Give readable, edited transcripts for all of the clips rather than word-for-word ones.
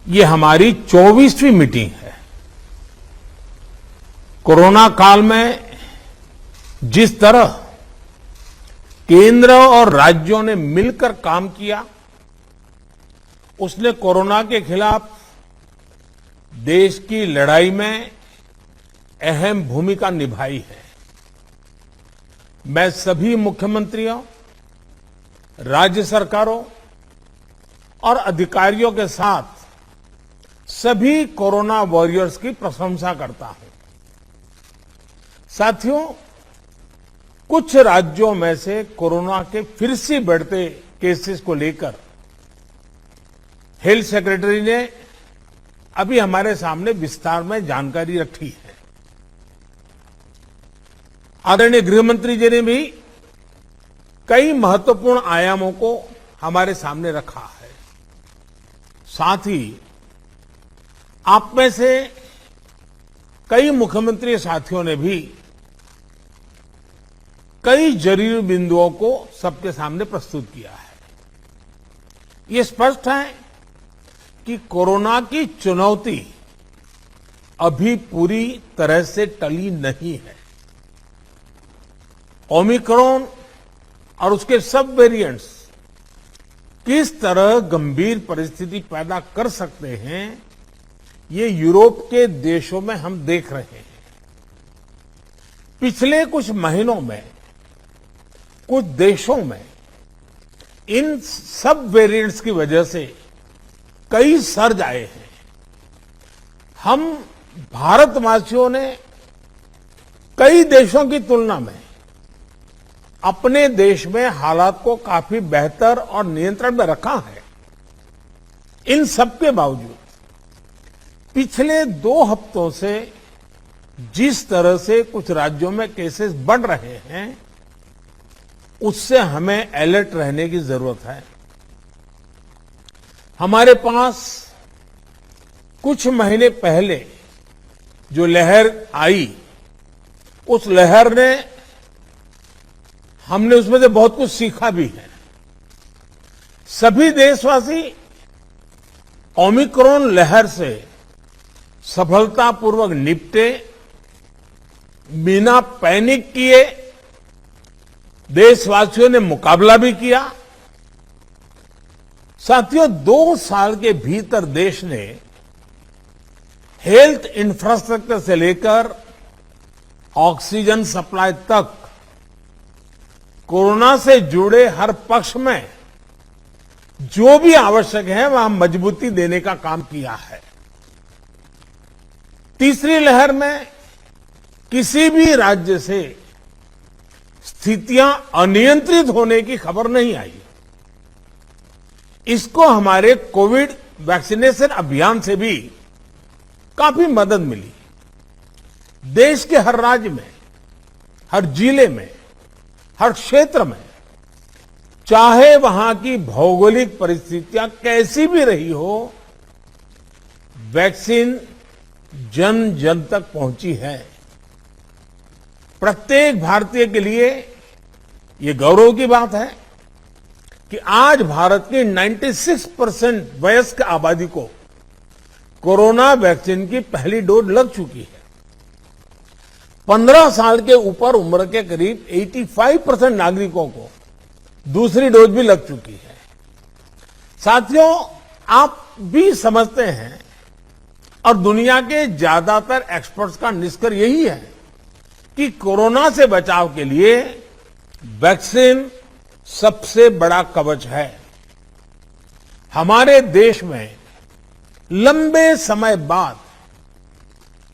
ये हमारी 24वीं मीटिंग है। कोरोना काल में जिस तरह केंद्र और राज्यों ने मिलकर काम किया, उसने कोरोना के खिलाफ देश की लड़ाई में अहम भूमिका निभाई है। मैं सभी मुख्यमंत्रियों, राज्य सरकारों और अधिकारियों के साथ सभी कोरोना वॉरियर्स की प्रशंसा करता हूं। साथियों, कुछ राज्यों में से कोरोना के फिर से बढ़ते केसेस को लेकर हेल्थ सेक्रेटरी ने अभी हमारे सामने विस्तार में जानकारी रखी है। आदरणीय गृहमंत्री जी ने भी कई महत्वपूर्ण आयामों को हमारे सामने रखा है। साथ ही आप में से कई मुख्यमंत्री साथियों ने भी कई जरूरी बिंदुओं को सबके सामने प्रस्तुत किया है। ये स्पष्ट है कि कोरोना की चुनौती अभी पूरी तरह से टली नहीं है। ओमिक्रॉन और उसके सब वेरिएंट्स किस तरह गंभीर परिस्थिति पैदा कर सकते हैं, ये यूरोप के देशों में हम देख रहे हैं। पिछले कुछ महीनों में कुछ देशों में इन सब वेरिएंट्स की वजह से कई सर्ज आए हैं। हम भारतवासियों ने कई देशों की तुलना में अपने देश में हालात को काफी बेहतर और नियंत्रण में रखा है। इन सब के बावजूद पिछले 2 हफ्तों से जिस तरह से कुछ राज्यों में केसेस बढ़ रहे हैं, उससे हमें अलर्ट रहने की जरूरत है। हमारे पास कुछ महीने पहले जो लहर आई, उस लहर ने हमने उसमें से बहुत कुछ सीखा भी है। सभी देशवासी ओमिक्रॉन लहर से सफलतापूर्वक निपटे, बिना पैनिक किए देशवासियों ने मुकाबला भी किया। साथियों, 2 साल के भीतर देश ने हेल्थ इंफ्रास्ट्रक्चर से लेकर ऑक्सीजन सप्लाई तक कोरोना से जुड़े हर पक्ष में जो भी आवश्यक है वहां मजबूती देने का काम किया है। तीसरी लहर में किसी भी राज्य से स्थितियां अनियंत्रित होने की खबर नहीं आई। इसको हमारे कोविड वैक्सीनेशन अभियान से भी काफी मदद मिली। देश के हर राज्य में, हर जिले में, हर क्षेत्र में, चाहे वहां की भौगोलिक परिस्थितियां कैसी भी रही हो, वैक्सीन जन जन तक पहुंची है। प्रत्येक भारतीय के लिए ये गौरव की बात है कि आज भारत की 96% वयस्क आबादी को कोरोना वैक्सीन की पहली डोज लग चुकी है। 15 साल के ऊपर उम्र के करीब 85% नागरिकों को दूसरी डोज भी लग चुकी है। साथियों, आप भी समझते हैं और दुनिया के ज्यादातर एक्सपर्ट्स का निष्कर्ष यही है कि कोरोना से बचाव के लिए वैक्सीन सबसे बड़ा कवच है। हमारे देश में लंबे समय बाद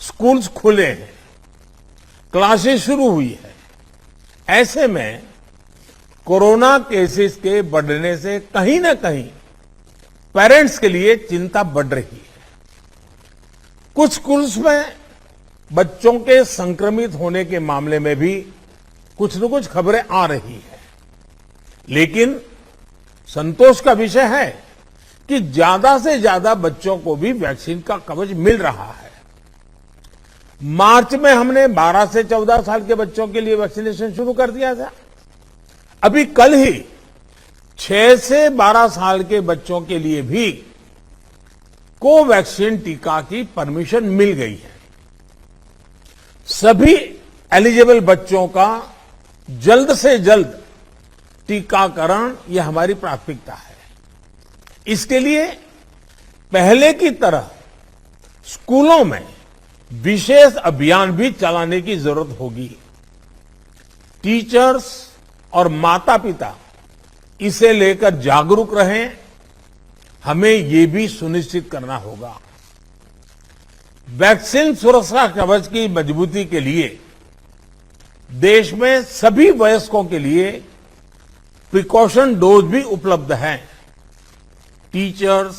स्कूल्स खुले हैं, क्लासेस शुरू हुई है। ऐसे में कोरोना केसेस के बढ़ने से कहीं ना कहीं पेरेंट्स के लिए चिंता बढ़ रही है। कुछ स्कूल्स में बच्चों के संक्रमित होने के मामले में भी कुछ न कुछ खबरें आ रही है। लेकिन संतोष का विषय है कि ज्यादा से ज्यादा बच्चों को भी वैक्सीन का कवच मिल रहा है। मार्च में हमने 12 से 14 साल के बच्चों के लिए वैक्सीनेशन शुरू कर दिया था। अभी कल ही 6 से 12 साल के बच्चों के लिए भी कोवैक्सीन टीका की परमिशन मिल गई है। सभी एलिजिबल बच्चों का जल्द से जल्द टीकाकरण यह हमारी प्राथमिकता है। इसके लिए पहले की तरह स्कूलों में विशेष अभियान भी चलाने की जरूरत होगी। टीचर्स और माता पिता इसे लेकर जागरूक रहें, हमें ये भी सुनिश्चित करना होगा। वैक्सीन सुरक्षा कवच की मजबूती के लिए देश में सभी वयस्कों के लिए प्रिकॉशन डोज भी उपलब्ध हैं। टीचर्स,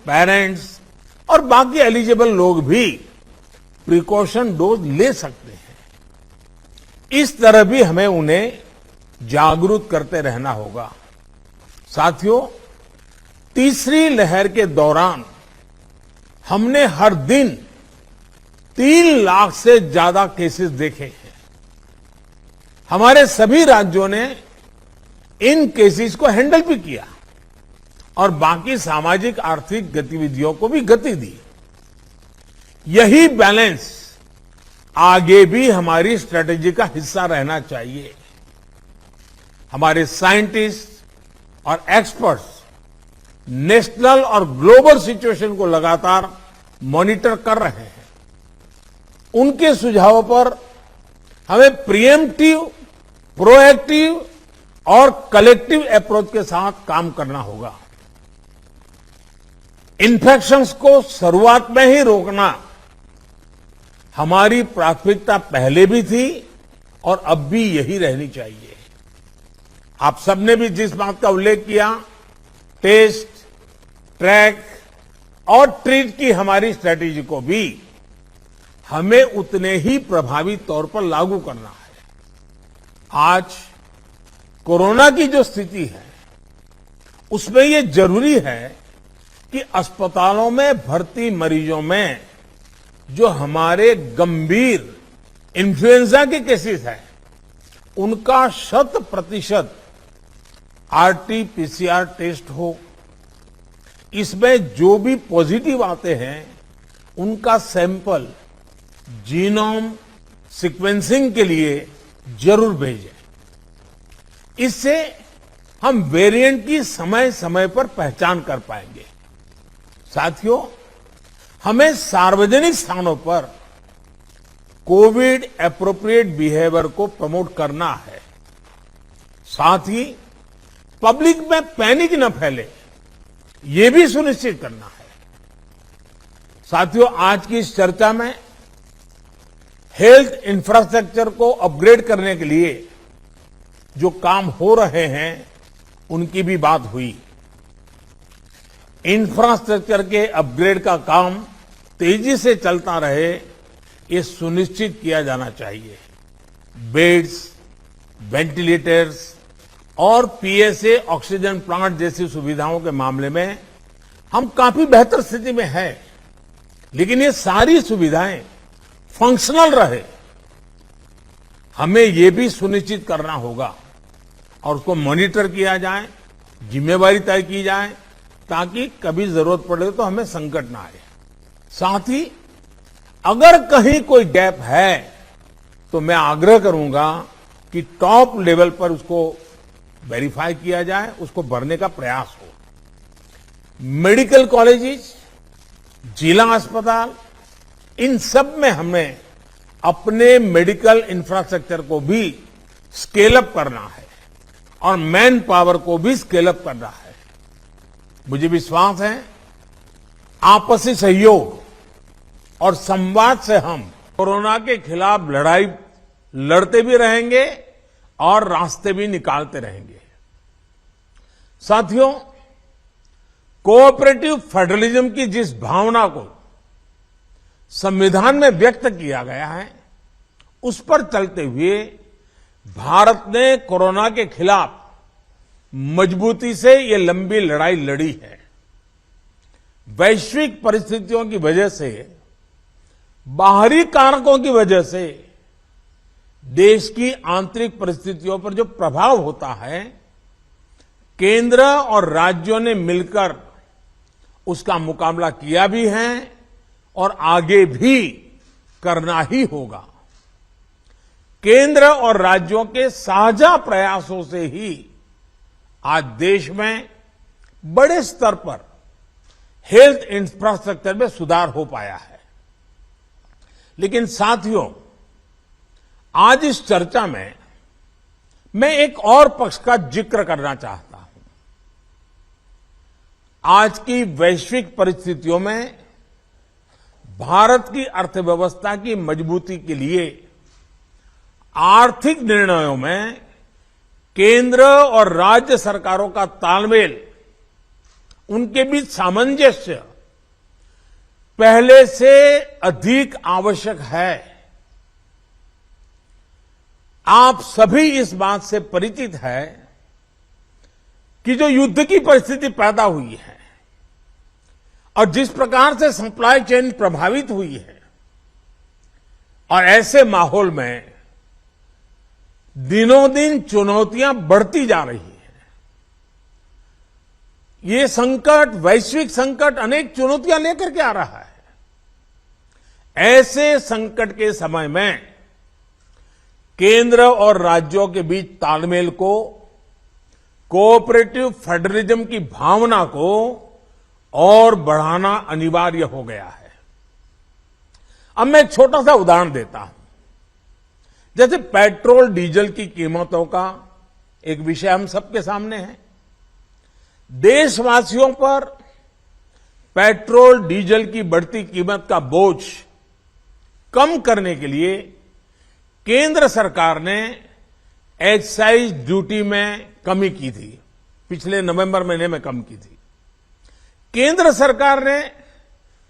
पेरेंट्स और बाकी एलिजिबल लोग भी प्रिकॉशन डोज ले सकते हैं। इस तरह भी हमें उन्हें जागरूक करते रहना होगा। साथियों, तीसरी लहर के दौरान हमने हर दिन 3 लाख से ज्यादा केसेस देखे हैं। हमारे सभी राज्यों ने इन केसेस को हैंडल भी किया और बाकी सामाजिक आर्थिक गतिविधियों को भी गति दी। यही बैलेंस आगे भी हमारी स्ट्रेटेजी का हिस्सा रहना चाहिए। हमारे साइंटिस्ट और एक्सपर्ट्स नेशनल और ग्लोबल सिचुएशन को लगातार मॉनिटर कर रहे हैं। उनके सुझावों पर हमें प्रिएम्प्टिव, प्रोएक्टिव और कलेक्टिव अप्रोच के साथ काम करना होगा। इन्फेक्शंस को शुरुआत में ही रोकना हमारी प्राथमिकता पहले भी थी और अब भी यही रहनी चाहिए। आप सबने भी जिस बात का उल्लेख किया, टेस्ट, ट्रैक और ट्रीट की हमारी स्ट्रेटेजी को भी हमें उतने ही प्रभावी तौर पर लागू करना है। आज कोरोना की जो स्थिति है उसमें ये जरूरी है कि अस्पतालों में भर्ती मरीजों में जो हमारे गंभीर इन्फ्लुएंजा के केसेस हैं उनका 100% आरटी-पीसीआर टेस्ट हो। इसमें जो भी पॉजिटिव आते हैं उनका सैंपल जीनोम सीक्वेंसिंग के लिए जरूर भेजें। इससे हम वेरिएंट की समय समय पर पहचान कर पाएंगे। साथियों, हमें सार्वजनिक स्थानों पर कोविड एप्रोप्रिएट बिहेवियर को प्रमोट करना है। साथ ही पब्लिक में पैनिक न फैले, ये भी सुनिश्चित करना है। साथियों, आज की इस चर्चा में हेल्थ इंफ्रास्ट्रक्चर को अपग्रेड करने के लिए जो काम हो रहे हैं उनकी भी बात हुई। इंफ्रास्ट्रक्चर के अपग्रेड का काम तेजी से चलता रहे, ये सुनिश्चित किया जाना चाहिए। बेड्स, वेंटिलेटर्स और पीएसए ऑक्सीजन प्लांट जैसी सुविधाओं के मामले में हम काफी बेहतर स्थिति में हैं, लेकिन ये सारी सुविधाएं फंक्शनल रहे, हमें ये भी सुनिश्चित करना होगा और उसको मॉनिटर किया जाए, जिम्मेवारी तय की जाए ताकि कभी जरूरत पड़े तो हमें संकट ना आए। साथ ही अगर कहीं कोई गैप है तो मैं आग्रह करूंगा कि टॉप लेवल पर उसको वेरीफाई किया जाए, उसको भरने का प्रयास हो। मेडिकल कॉलेजेस, जिला अस्पताल, इन सब में हमें अपने मेडिकल इंफ्रास्ट्रक्चर को भी स्केल अप करना है और मैन पावर को भी स्केल अप करना है। मुझे विश्वास है आपसी सहयोग और संवाद से हम कोरोना के खिलाफ लड़ाई लड़ते भी रहेंगे और रास्ते भी निकालते रहेंगे। साथियों, कोऑपरेटिव फेडरलिज्म की जिस भावना को संविधान में व्यक्त किया गया है, उस पर चलते हुए भारत ने कोरोना के खिलाफ मजबूती से ये लंबी लड़ाई लड़ी है। वैश्विक परिस्थितियों की वजह से, बाहरी कारकों की वजह से देश की आंतरिक परिस्थितियों पर जो प्रभाव होता है, केंद्र और राज्यों ने मिलकर उसका मुकाबला किया भी है और आगे भी करना ही होगा। केंद्र और राज्यों के साझा प्रयासों से ही आज देश में बड़े स्तर पर हेल्थ इंफ्रास्ट्रक्चर में सुधार हो पाया है। लेकिन साथियों, आज इस चर्चा में मैं एक और पक्ष का जिक्र करना चाहता हूं। आज की वैश्विक परिस्थितियों में भारत की अर्थव्यवस्था की मजबूती के लिए आर्थिक निर्णयों में केंद्र और राज्य सरकारों का तालमेल, उनके बीच सामंजस्य पहले से अधिक आवश्यक है। आप सभी इस बात से परिचित हैं कि जो युद्ध की परिस्थिति पैदा हुई है और जिस प्रकार से सप्लाई चेन प्रभावित हुई है, और ऐसे माहौल में दिनों दिन चुनौतियां बढ़ती जा रही हैं। ये संकट, वैश्विक संकट, अनेक चुनौतियां लेकर के आ रहा है। ऐसे संकट के समय में केंद्र और राज्यों के बीच तालमेल को, कोऑपरेटिव फेडरलिज्म की भावना को और बढ़ाना अनिवार्य हो गया है। अब मैं एक छोटा सा उदाहरण देता हूं। जैसे पेट्रोल डीजल की कीमतों का एक विषय हम सबके सामने है। देशवासियों पर पेट्रोल डीजल की बढ़ती कीमत का बोझ कम करने के लिए केंद्र सरकार ने एक्साइज ड्यूटी में कमी की थी। पिछले नवंबर महीने में कम की थी। केंद्र सरकार ने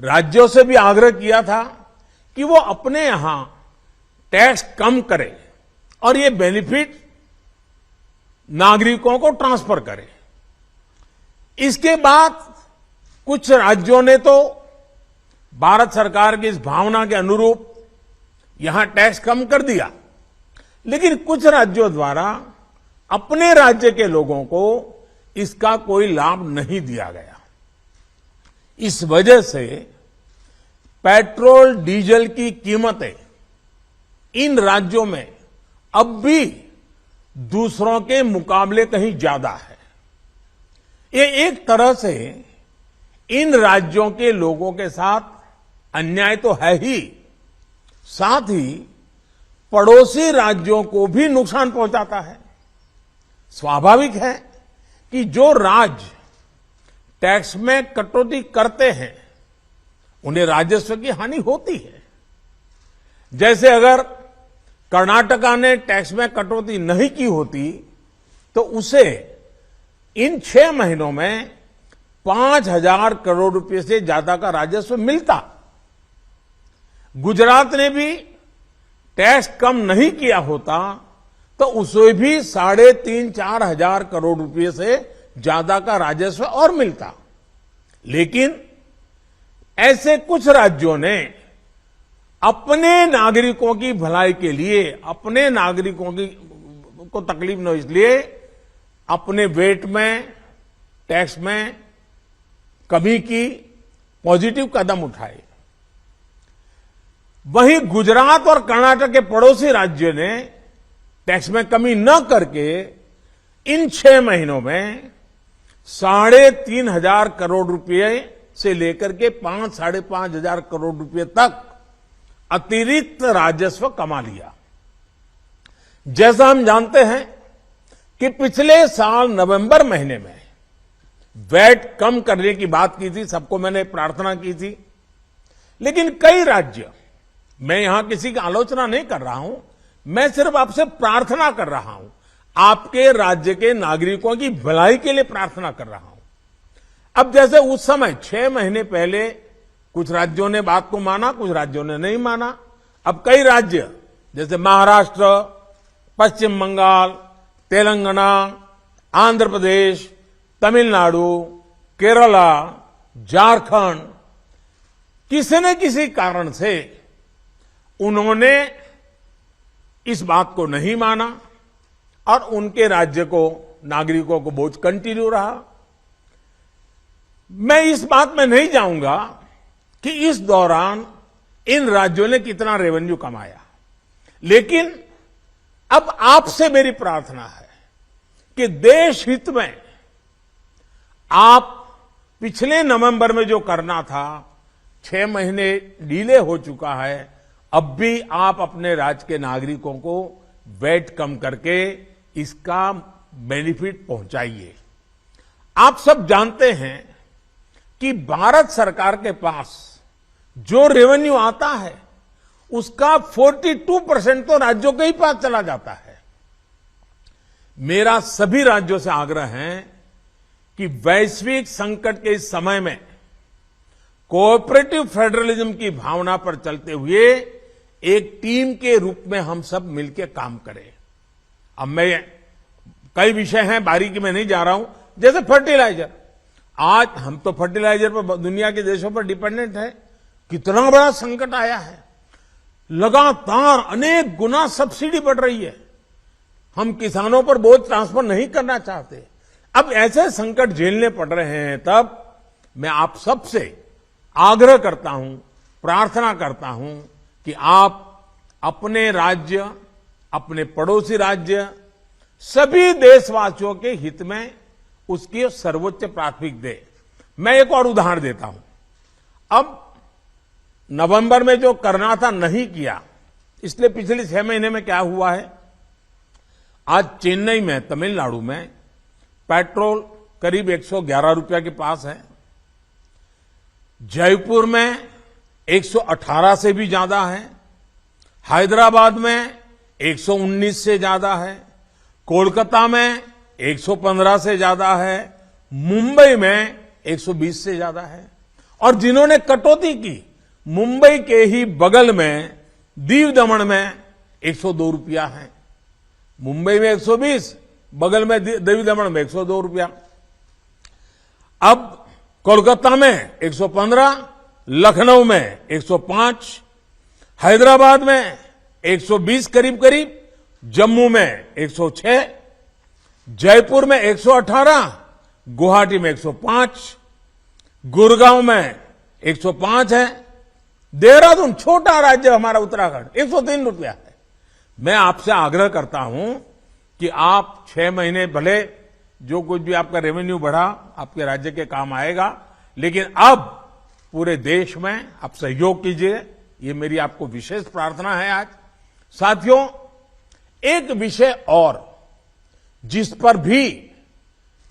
राज्यों से भी आग्रह किया था कि वो अपने यहां टैक्स कम करे और ये बेनिफिट नागरिकों को ट्रांसफर करे। इसके बाद कुछ राज्यों ने तो भारत सरकार की इस भावना के अनुरूप यहां टैक्स कम कर दिया, लेकिन कुछ राज्यों द्वारा अपने राज्य के लोगों को इसका कोई लाभ नहीं दिया गया। इस वजह से पेट्रोल डीजल की कीमतें इन राज्यों में अब भी दूसरों के मुकाबले कहीं ज्यादा है। ये एक तरह से इन राज्यों के लोगों के साथ अन्याय तो है ही, साथ ही पड़ोसी राज्यों को भी नुकसान पहुंचाता है। स्वाभाविक है कि जो राज्य टैक्स में कटौती करते हैं उन्हें राजस्व की हानि होती है। जैसे अगर कर्नाटका ने टैक्स में कटौती नहीं की होती तो उसे इन 6 महीनों में 5,000 करोड़ रुपए से ज्यादा का राजस्व मिलता। गुजरात ने भी टैक्स कम नहीं किया होता तो उसे भी 3,500-4 हजार करोड़ रुपए से ज्यादा का राजस्व और मिलता। लेकिन ऐसे कुछ राज्यों ने अपने नागरिकों की भलाई के लिए, अपने नागरिकों को तकलीफ न हो इसलिए अपने वेट में, टैक्स में कमी की, पॉजिटिव कदम उठाए। वहीं गुजरात और कर्नाटक के पड़ोसी राज्यों ने टैक्स में कमी न करके इन 6 महीनों में 3,500 करोड़ रुपए से लेकर के 5-5.5 हजार करोड़ रुपए तक अतिरिक्त राजस्व कमा लिया। जैसा हम जानते हैं कि पिछले साल नवंबर महीने में वैट कम करने की बात की थी, सबको मैंने प्रार्थना की थी, लेकिन कई राज्य, मैं यहां किसी की आलोचना नहीं कर रहा हूं, मैं सिर्फ आपसे प्रार्थना कर रहा हूं, आपके राज्य के नागरिकों की भलाई के लिए प्रार्थना कर रहा हूं। अब जैसे उस समय 6 महीने पहले कुछ राज्यों ने बात को माना, कुछ राज्यों ने नहीं माना। अब कई राज्य जैसे महाराष्ट्र, पश्चिम बंगाल, तेलंगाना, आंध्र प्रदेश, तमिलनाडु, केरला, झारखंड, किसी न किसी कारण से उन्होंने इस बात को नहीं माना और उनके राज्य को, नागरिकों को बोझ कंटिन्यू रहा। मैं इस बात में नहीं जाऊंगा कि इस दौरान इन राज्यों ने कितना रेवेन्यू कमाया, लेकिन अब आपसे मेरी प्रार्थना है कि देश हित में आप पिछले नवंबर में जो करना था, 6 महीने डिले हो चुका है, अब भी आप अपने राज्य के नागरिकों को वैट कम करके इसका बेनिफिट पहुंचाइए। आप सब जानते हैं कि भारत सरकार के पास जो रेवेन्यू आता है उसका 42% तो राज्यों के ही पास चला जाता है। मेरा सभी राज्यों से आग्रह है कि वैश्विक संकट के इस समय में कोऑपरेटिव फेडरलिज्म की भावना पर चलते हुए एक टीम के रूप में हम सब मिलकर काम करें। अब मैं कई विषय हैं, बारीकी में नहीं जा रहा हूं, जैसे फर्टिलाइजर। आज हम तो फर्टिलाइजर पर दुनिया के देशों पर डिपेंडेंट है। कितना बड़ा संकट आया है, लगातार अनेक गुना सब्सिडी बढ़ रही है। हम किसानों पर बोझ ट्रांसफर नहीं करना चाहते। अब ऐसे संकट झेलने पड़ रहे हैं, तब मैं आप सबसे आग्रह करता हूं, प्रार्थना करता हूं कि आप अपने राज्य, अपने पड़ोसी राज्य, सभी देशवासियों के हित में उसकी सर्वोच्च प्राथमिक दे। मैं एक और उदाहरण देता हूं। अब नवंबर में जो करना था नहीं किया, इसलिए पिछले 6 महीने में क्या हुआ है, आज चेन्नई में, तमिलनाडु में पेट्रोल करीब 111 रुपया के पास है। जयपुर में 118 से भी ज्यादा है। हैदराबाद में 119 से ज्यादा है। कोलकाता में 115 से ज्यादा है। मुंबई में 120 से ज्यादा है। और जिन्होंने कटौती की, मुंबई के ही बगल में दीव दमन में 102 रुपया है। मुंबई में 120, बगल में दीव दमन में 102 रुपया। अब कोलकाता में 115, लखनऊ में 105, हैदराबाद में 120 करीब, जम्मू में 106, जयपुर में 118, गुवाहाटी में 105, गुड़गांव में 105 है। देहरादून, छोटा राज्य हमारा उत्तराखंड, 103 रुपया है। मैं आपसे आग्रह करता हूं कि आप 6 महीने भले जो कुछ भी आपका रेवेन्यू बढ़ा आपके राज्य के काम आएगा, लेकिन अब पूरे देश में आप सहयोग कीजिए। ये मेरी आपको विशेष प्रार्थना है। आज साथियों, एक विषय और जिस पर भी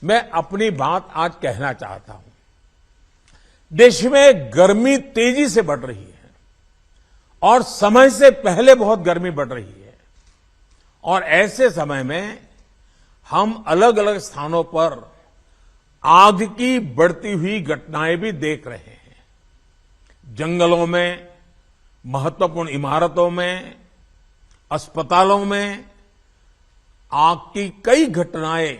मैं अपनी बात आज कहना चाहता हूं। देश में गर्मी तेजी से बढ़ रही है और समय से पहले बहुत गर्मी बढ़ रही है, और ऐसे समय में हम अलग अलग स्थानों पर आग की बढ़ती हुई घटनाएं भी देख रहे हैं। जंगलों में, महत्वपूर्ण इमारतों में, अस्पतालों में आग की कई घटनाएं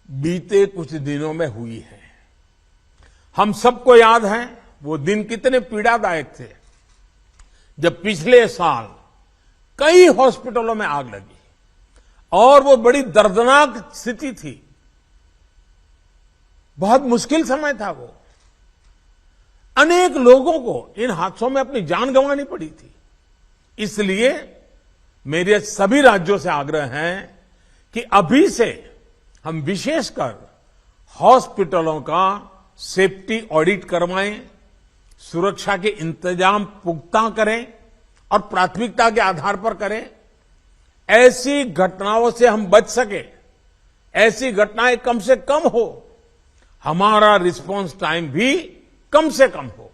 बीते कुछ दिनों में हुई हैं। हम सबको याद है वो दिन कितने पीड़ादायक थे जब पिछले साल कई हॉस्पिटलों में आग लगी, और वो बड़ी दर्दनाक स्थिति थी। बहुत मुश्किल समय था वो। अनेक लोगों को इन हादसों में अपनी जान गंवानी पड़ी थी। इसलिए मेरे सभी राज्यों से आग्रह है कि अभी से हम विशेषकर हॉस्पिटलों का सेफ्टी ऑडिट करवाएं, सुरक्षा के इंतजाम पुख्ता करें और प्राथमिकता के आधार पर करें। ऐसी घटनाओं से हम बच सके, ऐसी घटनाएं कम से कम हो, हमारा रिस्पांस टाइम भी कम से कम हो,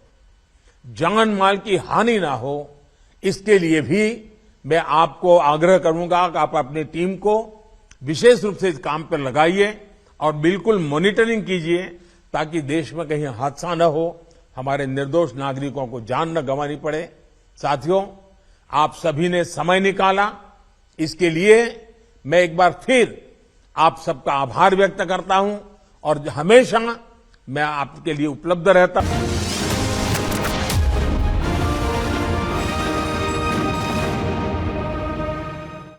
जान माल की हानि ना हो। इसके लिए भी मैं आपको आग्रह करूंगा कि आप अपनी टीम को विशेष रूप से इस काम पर लगाइए और बिल्कुल मॉनिटरिंग कीजिए, ताकि देश में कहीं हादसा न हो, हमारे निर्दोष नागरिकों को जान न गंवानी पड़े। साथियों, आप सभी ने समय निकाला, इसके लिए मैं एक बार फिर आप सबका आभार व्यक्त करता हूं, और हमेशा मैं आपके लिए उपलब्ध रहता हूं।